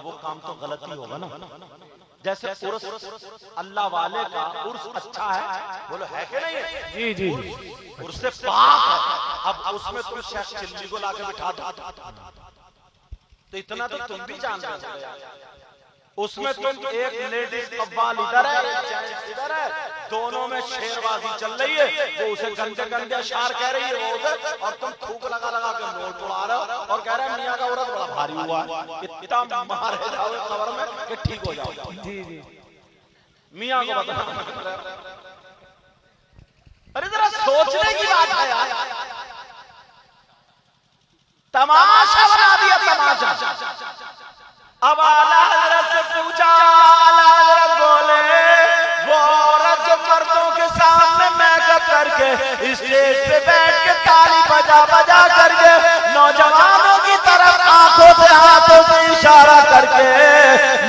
वो काम तो गलत ही होगा ना। जैसे उर्स अल्लाह वाले का उर्स अच्छा है, बोलो है कि नहीं? जी जी। उर्स से पाक है। अब उसमें तुम शेख चिल्ली को लाके बिठा दो तो इतना तो तुम भी जानते हो। उसमें तुम एक लेडीज कव्वाल इधर है, जेंट्स इधर है, दोनों में शेरबाजी चल रही है। वो उसे गंदे गंदे अशार कह रही है वो उधर, और तुम थूक लगा लगा के नोट उड़ा रहे हो और कह रहे हैं मियां का औरत बड़ा भारी हुआ है। इतना मारे जाओ खबर में कि ठीक हो जाओ। जी जी। मियां को बता। अरे जरा सोचने की बात है यार, तमाशा बना दिया तमाशा। अब आला हज़रत से पूछा, आला हज़रत बोले वो औरत जो मर्दों के सामने मैकअप करके स्टेज पे बैठ के ताली बजा बजा करके नौजवानों की तरफ आंखों से हाथों से इशारा करके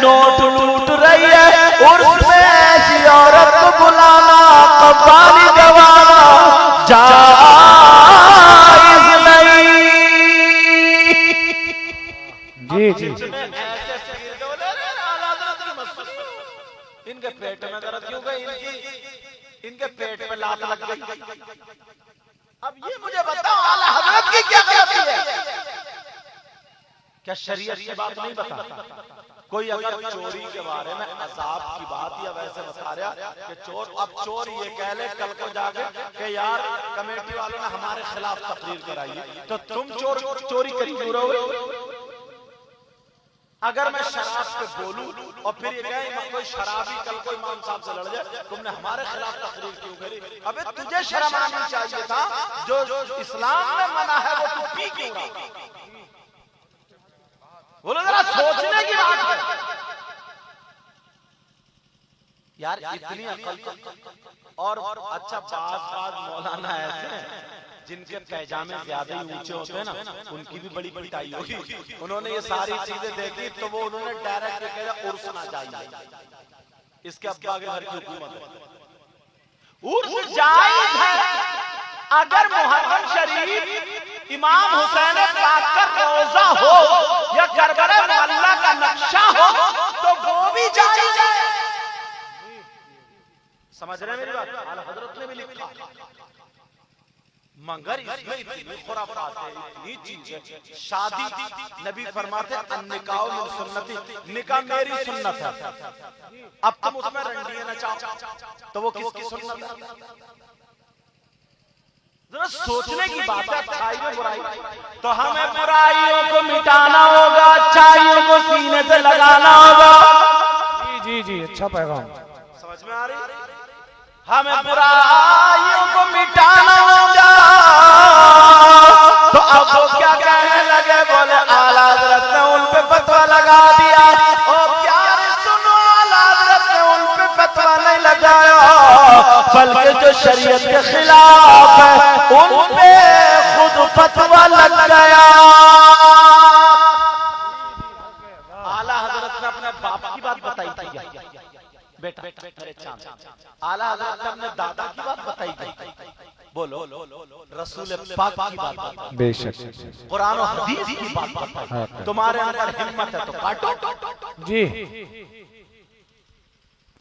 नोट लूट रही है, और उसमें ऐसी औरत को बुलाना कव्वाली गवाना जायज़ नहीं। जी जी। इनके पेट में दर्द क्यों गई? इनके पेट में लात लग गई। अब ये मुझे बताओ आला हज़रत की क्या गलती है? क्या शरीयत की बात नहीं बता? कोई अगर चोरी के बारे में अजाब की बात या वैसे बता रहा कि चोर, अब चोर ये कह ले कल को जाके कि यार कमेटी वालों ने हमारे खिलाफ तकरीर कराई, तो तुम चोरी करी क्यों रहोगे? अगर मैं शराब पे बोलूं और फिर ये कहे कोई शराबी कल को इमाम साहब से लड़ जाए, तुमने हमारे खिलाफ तकरीर क्यों करी? अबे तुझे शर्म आनी चाहिए था, जो इस्लाम में मना है वो तू पी क्यों रहा? बोलो जरा सोचने की बात है यार, इतनी अकल। और अच्छा बात मौलाना ऐसे जिनके पैजामे ज्यादा ही ऊंचे होते हैं ना, उनकी भी बड़ी पिटाई होगी। उन्होंने ये सारी चीजें देखी तो वो उन्होंने डायरेक्ट कहा उर्स ना जाइए, इसके अब्बा के घर की हुकूमत है। उर्स जायज है अगर मुहर्रम शरीफ इमाम हुसैन पाक का रोजा हो या करबला मोहल्ला का नक्शा हो तो वो भी जायज है। समझ रहे हैं मेरी बात? आला हज़रत ने भी लिखा, मगर इसमें इतनी खुराफात है, इतनी चीज है। शादी नबी फरमाते अन्निकाह मिन सुन्नती, निकाह मेरी सुन्नत है। अब तुम उसमें रंडियां नचाओ तो वो किसकी सुन्नत है? जरा सोचने की बात है। अच्छाई में बुराई, तो हमें बुराइयों को मिटाना होगा, अच्छाइयों को सीने से लगाना होगा। जी जी जी। अच्छा पैगाम समझ में आ रही? हमें बुराइयों को मिटाना होगा। तो अब वो क्या कहने लगे? बोले आला हज़रत ने उन पे फतवा लगा दिया। ओ प्यारे सुनो, आला हज़रत ने उन पे फतवा नहीं लगाया, बल्कि जो शरीयत के खिलाफ है उन पे खुद फतवा लग गया। आला हज़रत ने अपने बाप की बात बताई थी बेटा, मेरे चांद। आला हज़रत ने अपने दादा की बात बताई थी, बोलो रसूल पाक की बात बताई, बेशक। कुरान और हदीस की बात बताई। तुम्हारे अंदर हिम्मत है तो काटो जी।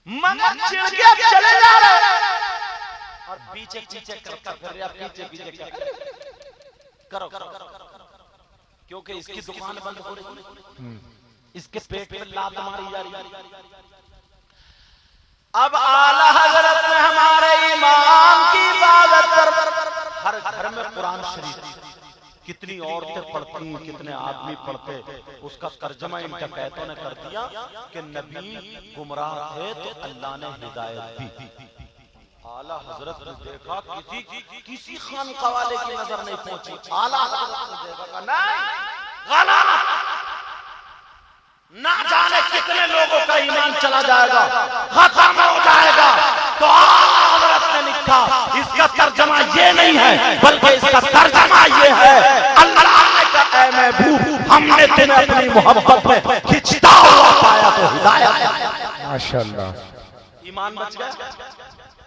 मगर चिढ़ के अब चले जा रहे और पीछे पीछे करता फिर रहा, पीछे पीछे करो क्योंकि इसकी दुकान बंद हो रही, इसके पेट में लात मारी जा रही। अब आला हज़रत ने हमारे इमाम की इबादत पर हर घर में कुरान शरीफ, कितनी औरतें पढ़ती, कितने आदमी पढ़ते, उसका तर्जमा इन डकैतों ने कर दिया कि नबी गुमराह थे तो अल्लाह ने हिदायत दी। आला हज़रत ने देखा किसी खानका वाले की नजर नहीं पहुंची। आला हज़रत ने देखा नहीं, गलत, ना जाने कितने लोगों का ईमान चला जाएगा, खत्म हो जाएगा। तो आला हज़रत ने लिखा इसका तर्जमा ये नहीं है, बल्कि इसका तर्जमा ये है, अल्लाह ने कहा ऐ महबूब हमने तुम्हें अपनी मोहब्बत में खिंचता हुआ पाया तो हिदायत। माशाअल्लाह। ईमान बच गया।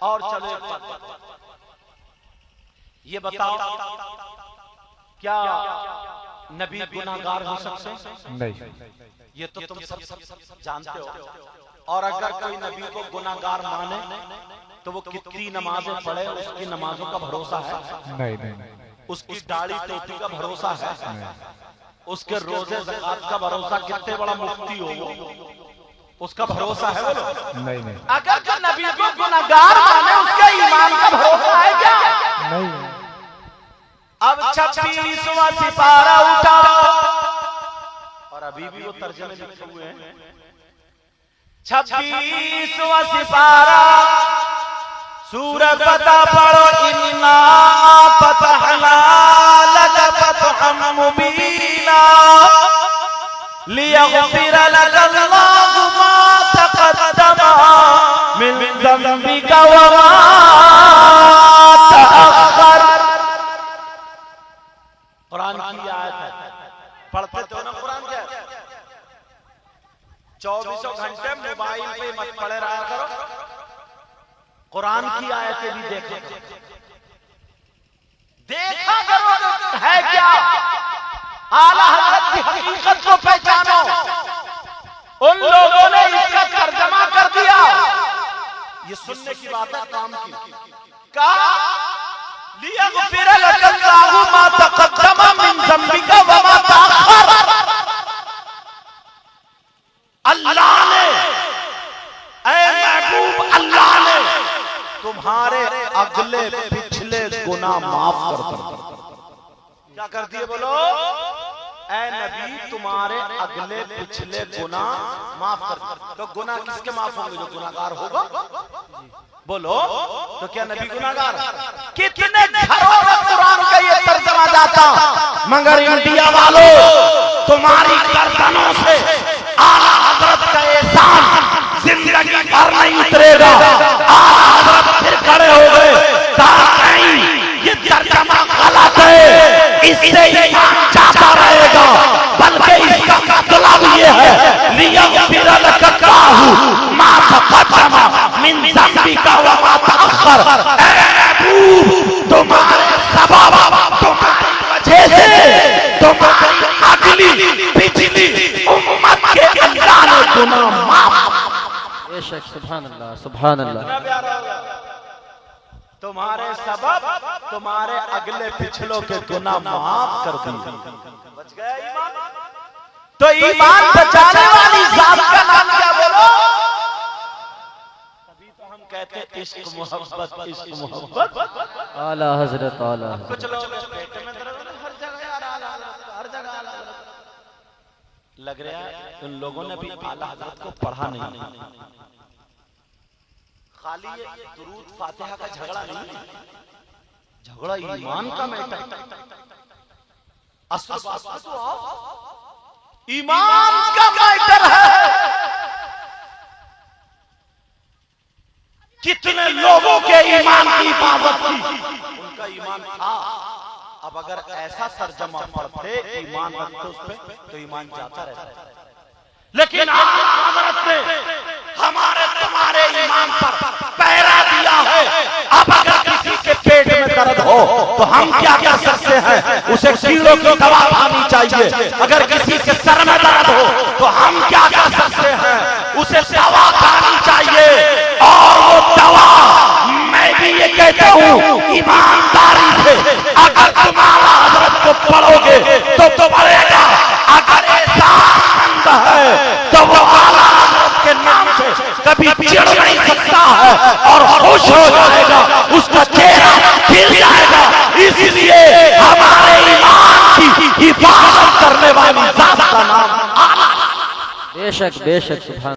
और चलो ये बताओ, क्या नबी गुनाहगार हो सकते हैं? नहीं। ये तो तुम सब जानते हो। और अगर कोई नबी को गुनाहगार माने तो वो कितनी नमाजें पढ़े, उसकी नमाजों का भरोसा है? नहीं नहीं। उसकी दाढ़ी टोपी का भरोसा है? उसके रोजे ज़कात का भरोसा, कितने बड़ा मुफ्ती हो उसका भरोसा है? बोलो नहीं नहीं। अगर जो नबी को गुनाहगार माने उसके ईमान का भरोसा है क्या? नहीं। अब 26वां सिपारा उठा और अभी भी वो तर्जमे लिखे हुए हैं। 26वां सिपारा, सूरत फतह पढ़ो, इन्ना फतहना लक फतहम मुबीना लियग़फ़िर लक अल्लाहु मा तक़द्दम मिन ज़ंबिका व मा तअख़्ख़र। कुरान की आयत है, पढ़ते तो ना कुरान क्या है? 24 घंटे मोबाइल पे मत पढ़े रहा करो, कुरान की आयतें भी देखा करो है क्या। आला हज़रत की हकीकत को पहचानो। उन लोगों ने इसका तर्जमा कर दिया। ये सुनने की बात है, काम की। कहा लियग़फ़िर लक अल्लाहु मा तक़द्दम मिन ज़ंबिका व मा तअख़्ख़र। अल्लाह ने, ऐ महबूब, अल्लाह ने तुम्हारे अगले पिछले गुनाह माफ कर दिए। क्या कर दिए? बोलो ऐ नबी, तुम्हारे अगले पिछले गुनाह माफ कर दिए। तो गुनाह किसके माफ होंगे? जो गुनाहगार होगा। बोलो तो क्या नबी गुनाहगार? कितने घरों में कुरान का ये तर्जमा जाता, मगर इंडिया वालों तुम्हारी गर्दनों से आला हज़रत का एहसान जिंदगी भर नहीं उतरेगा। आला हज़रत फिर खड़े हो गए, कहा नहीं ये तर्जमा गलत है, इससे ईमान जाता रहेगा, बल्कि इसका मतलब ये है लियग़फ़िर लक अल्लाहु मा तक़द्दम मिन ज़ंबिका व मा तअख़्ख़र। ऐ महबूब, तुम्हारे सबब, तुम्हारी वजह से तुम्हारी अगली पिछली उम्मत के अल्लाह ने गुनाह माफ। बेशक, सुभान अल्लाह, सुभान अल्लाह। तुम्हारे सबब तुम्हारे अगले पिछलों के गुनाह माफ कर दिए। बच गया ईमान। तो ईमान बचाने वाली जात का नाम क्या? बोलो। तभी तो हम कहते हैं इश्क मोहब्बत, इश्क मोहब्बत। आला हज़रत, आला हज़रत। कुछ लोग पेट में दर्द, हर जगह आला हज़रत, हर जगह आला हज़रत। लग रहा है उन लोगों ने भी आला हज़रत को पढ़ा नहीं। खाली ये दुरूद फातिहा का झगड़ा नहीं, झगड़ा ईमान का मैटर। असल बात तो ईमान का मैटर है। कितने लोगों के ईमान की हिफाजत की, उनका ईमान था। अब अगर ऐसा तर्जमा पढ़ते, ईमान रखते उस पे, तो ईमान जाता रहता। लेकिन हज़रत ने हमारे तुम्हारे ईमान पर पहरा दिया है। अब अगर किसी के पेट में दर्द हो तो हम क्या क्या सकते हैं? उसे कीड़ों की दवा खानी चाहिए। अगर किसी के सर में दर्द हो तो हम क्या क्या सकते हैं? उसे दवा खानी चाहिए। और वो दवा, मैं भी ये कहता हूँ ईमानदारी से, अगर तुम आला हज़रत को पढ़ोगे तो पढ़ेगा। अगर एहसानमंद है तो वो आला हज़रत के नाम से कभी चिढ़ नहीं सकता है और खुश हो जाएगा, उसका चेहरा खिल जाएगा। इसलिए हमारे ईमान की हिफाजत करने वाली जात का नाम आला। बेशक, बेशक, सुभान।